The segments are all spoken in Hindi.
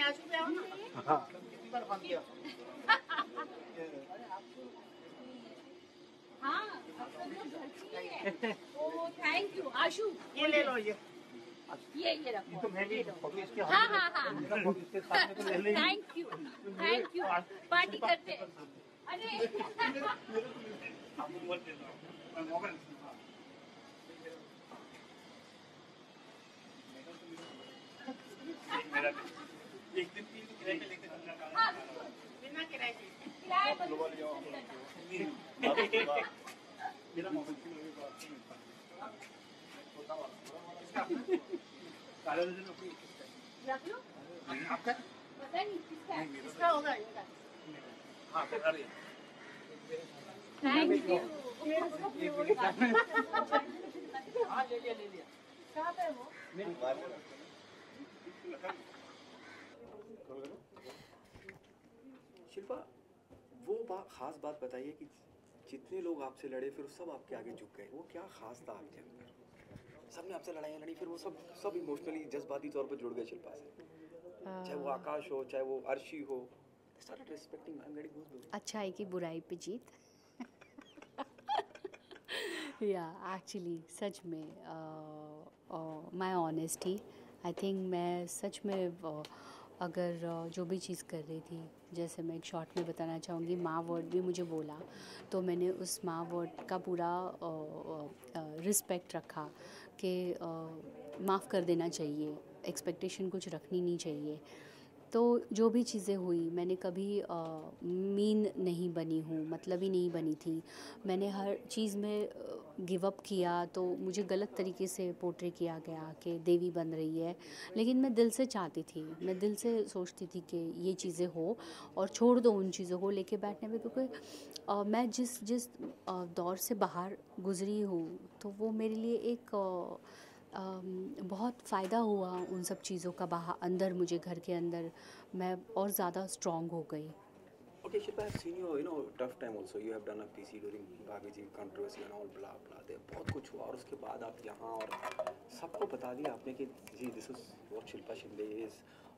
आशु पे आओ ना। हाँ पर बन गया। हाँ ओ थैंक यू आशु। ये ले लो ये रखो। तो मैं भी फोटो इसके हाँ हाँ हाँ इसके साथ में तो ले लेंगे। थैंक यू पार्टी करते हैं। अरे आपको मत देना मैं मोबाइल मेरा एक दिन की किराए पे लेके चलना का बिना किराए के किराए पर लो लियो मेरा मोबाइल की काले दिन अपनी रख लो। आपका पता नहीं किसका है। इसका होगा इनका हाँ बता रही थैंक यू। हाँ ले लिया कहाँ पे वो? शिल्पा वो खास बात बताइए कि जितने लोग आपसे लड़े फिर सब आपके आगे झुक गए, वो क्या खास था आपके अंदर? सबने आपसे लड़ाइयाँ लड़ी फिर वो सब इमोशनली जज्बाती तौर पर जुड़ गए शिल्पा से, चाहे वो आकाश हो चाहे वो अर्शी हो। started respecting, I'm getting goosebumps. अच्छाई की बुराई पे जीत। या एक्चुअली सच में माय ऑनेस्टी आई थिंक मैं सच में अगर जो भी चीज़ कर रही थी, जैसे मैं एक शॉर्ट में बताना चाहूँगी, माँ वर्ड भी मुझे बोला तो मैंने उस माँ वर्ड का पूरा रिस्पेक्ट रखा कि माफ़ कर देना चाहिए, एक्सपेक्टेशन कुछ रखनी नहीं चाहिए। तो जो भी चीज़ें हुई मैंने कभी मीन नहीं बनी हूँ, मतलब ही नहीं बनी थी। मैंने हर चीज़ में गिव अप किया तो मुझे गलत तरीके से पोर्ट्रे किया गया कि देवी बन रही है, लेकिन मैं दिल से चाहती थी, मैं दिल से सोचती थी कि ये चीज़ें हो और छोड़ दो उन चीज़ों को लेके बैठने पे, क्योंकि मैं जिस दौर से बाहर गुजरी हूँ तो वो मेरे लिए एक बहुत फ़ायदा हुआ उन सब चीज़ों का। बाहर अंदर मुझे घर के अंदर मैं और ज़्यादा स्ट्रॉन्ग हो गई। Okay, Shilpa, I have seen you tough time also. You have done a PC during भाभी जी controversy and all blah blah. दे बहुत कुछ हुआ और उसके बाद आप यहाँ और सबको बता दिया आपने कि जी this is what Shilpa Shinde is।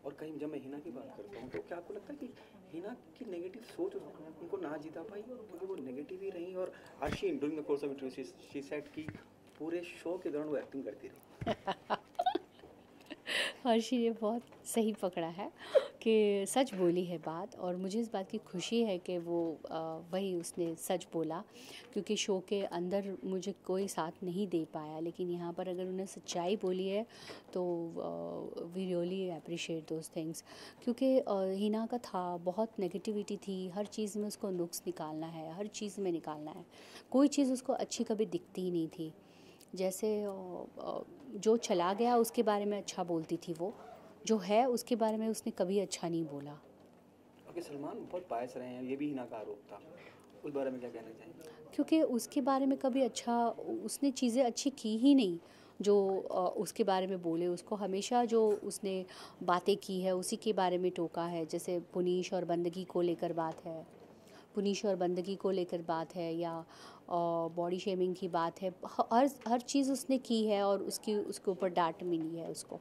और कहीं जब मैं हिना की बात करता हूँ तो क्या आपको लगता है कि हिना की नेगेटिव सोच उनको ना जीता पाई क्योंकि वो नेगेटिव ही रही? और Arshi during the course of interview she said कि पूरे शो के दौरान वो एक्टिंग करती रही। हर्षी ने बहुत सही पकड़ा है कि सच बोली है बात, और मुझे इस बात की खुशी है कि वो वही उसने सच बोला, क्योंकि शो के अंदर मुझे कोई साथ नहीं दे पाया, लेकिन यहाँ पर अगर उन्हें सच्चाई बोली है तो we really appreciate those things. क्योंकि हिना का था बहुत नेगेटिविटी थी, हर चीज़ में उसको नुक्स निकालना है, हर चीज़ में निकालना है, कोई चीज़ उसको अच्छी कभी दिखती ही नहीं थी। जैसे जो चला गया उसके बारे में अच्छा बोलती थी, वो जो है उसके बारे में उसने कभी अच्छा नहीं बोला। ओके, सलमान बहुत बायस रहे हैं, ये भी हिना का आरोप था, उस बारे में क्या कहना चाहेंगे? क्योंकि उसके बारे में कभी अच्छा उसने चीज़ें अच्छी की ही नहीं जो उसके बारे में बोले। उसको हमेशा जो उसने बातें की है उसी के बारे में टोका है। जैसे पुनीश और बंदगी को लेकर बात है, पुनीश और बंदगी को लेकर बात है, या बॉडी शेमिंग की बात है, हर चीज़ उसने की है और उसके ऊपर डांट मिली है उसको।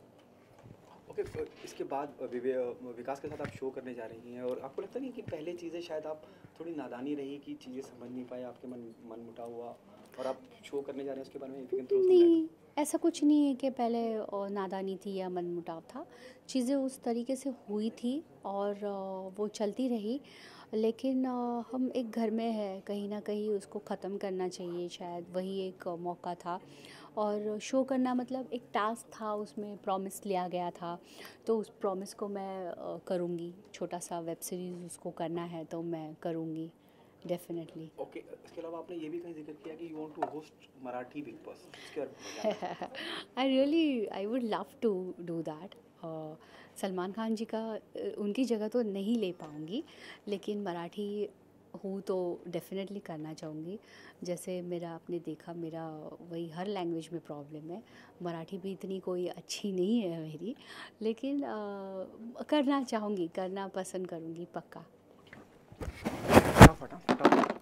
ओके, इसके बाद विकास के साथ आप शो करने जा रही हैं और आपको लगता नहीं कि पहले चीज़ें शायद आप थोड़ी नादानी रही कि चीज़ें समझ नहीं पाए, आपके मन मुटाव हुआ और आप शो करने जा रहे हैं उसके बारे में? नहीं, ऐसा कुछ नहीं है कि पहले नादानी थी या मन मुटाव था। चीज़ें उस तरीके से हुई थी और वो चलती रही, लेकिन हम एक घर में है, कहीं ना कहीं उसको ख़त्म करना चाहिए, शायद वही एक मौका था। और शो करना मतलब एक टास्क था, उसमें प्रॉमिस लिया गया था, तो उस प्रॉमिस को मैं करूँगी। छोटा सा वेब सीरीज़ उसको करना है तो मैं करूँगी डेफिनेटली। ओके, इसके अलावा आपने ये भी कहीं जिक्र किया कि you want to host Marathi Bigg Boss, I would love to do that. Salman Khan ji का उनकी जगह तो नहीं ले पाऊँगी, लेकिन मराठी हूँ तो डेफिनेटली करना चाहूँगी। जैसे मेरा आपने देखा, मेरा वही हर लैंग्वेज में प्रॉब्लम है, मराठी भी इतनी कोई अच्छी नहीं है मेरी, लेकिन करना चाहूँगी, करना पसंद करूँगी पक्का। फटाफट